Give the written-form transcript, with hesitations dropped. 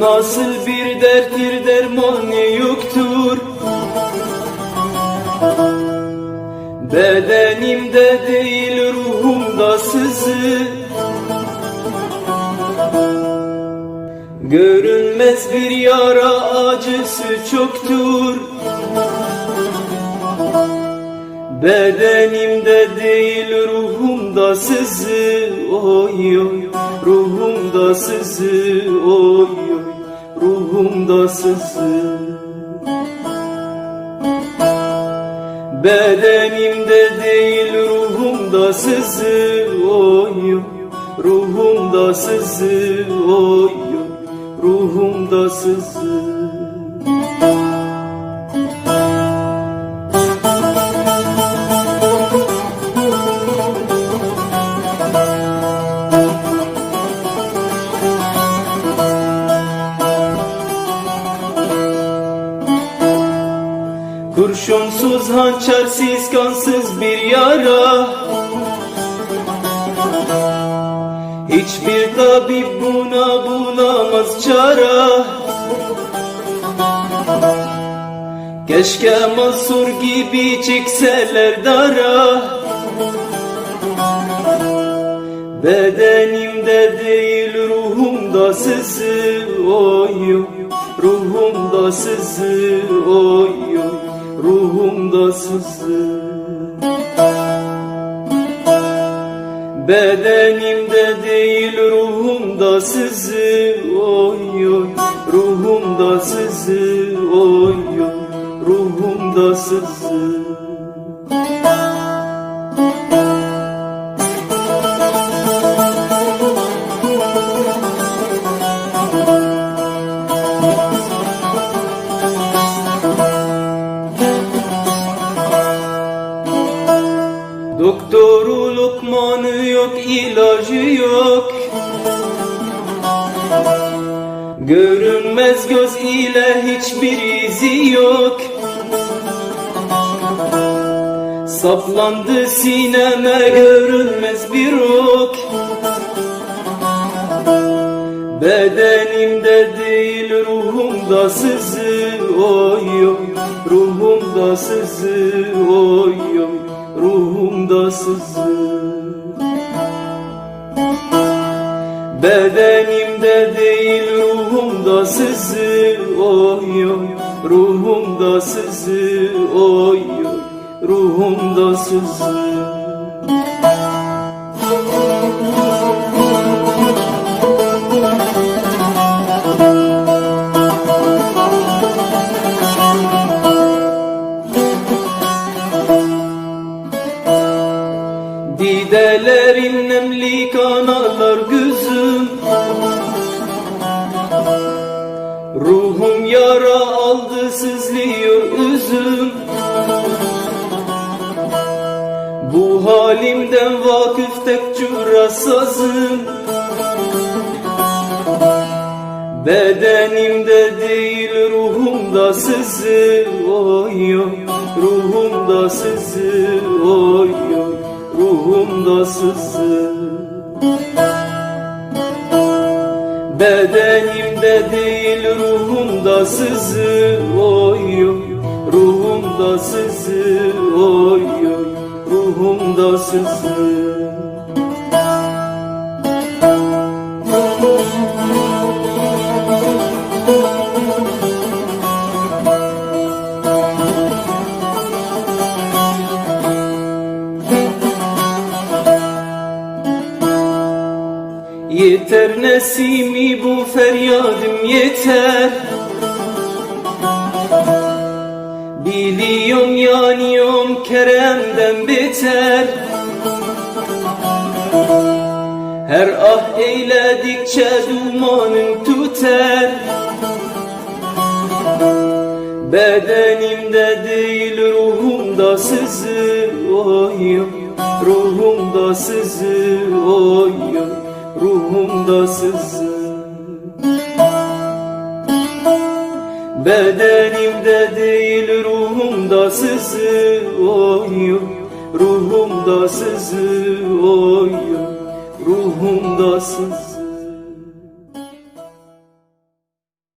nasıl bir derttir, dermanı yoktur. Bedenimde değil ruhumda sızı, görünmez bir yara acısı çoktur. Bedenimde değil ruhumda sızı, oy oy, ruhumda sızı, oy oy, ruhumda sızı. Bedenimde değil ruhumda sızı, oy oy, ruhumda sızı, oy oy, ruhumda sızı. Kurşunsuz, hançersiz, kansız bir yara, hiçbir tabip buna bulamaz çara. Keşke Mansur gibi çekseler dara. Bedenimde değil ruhumda sızı, oy oy, ruhumda sızı, oy oy, ruhumda sızı. Bedenimde değil ruhumda sızı, oy oy, ruhumda sızı, oy oy, ruhumda sızı. Doktoru lokmanı yok, ilacı yok. Görünmez göz ile hiçbir izi yok. Saplandı sineme görünmez bir ok. Bedenimde değil ruhumda sızı, oy oy, ruhumda sızı, oy oy, ruhumda sızı. Bedenimde değil ruhumda sızı, oy oy, ruhumda sızı, oy oy, ruhumda sızı. Didelerin nemli kanalar gözüm, ruhum yara aldı sızlıyor üzüm. Bu halimden vakıf tek cüra sazım. Bedenimde değil ruhumda sızı, oy oy, ruhumda sızı, oy oy, ruhumda sızı. Bedenimde değil ruhumda sızı, oy oy, ruhumda sızı, oy oy, ruhumda sızı. Yeter nesimi bu feryadım yeter. Biliyorum yanıyorum Kerem'den beter. Her ah eyledikçe dumanın tüter. Bedenimde değil ruhumda sızı, oy oy, ruhumda sızı, oy oy, ruhumda sızı. Bedenimde değil ruhumda sızı, oy oy, ruhumda sızı, oy oy, ruhumda sızı.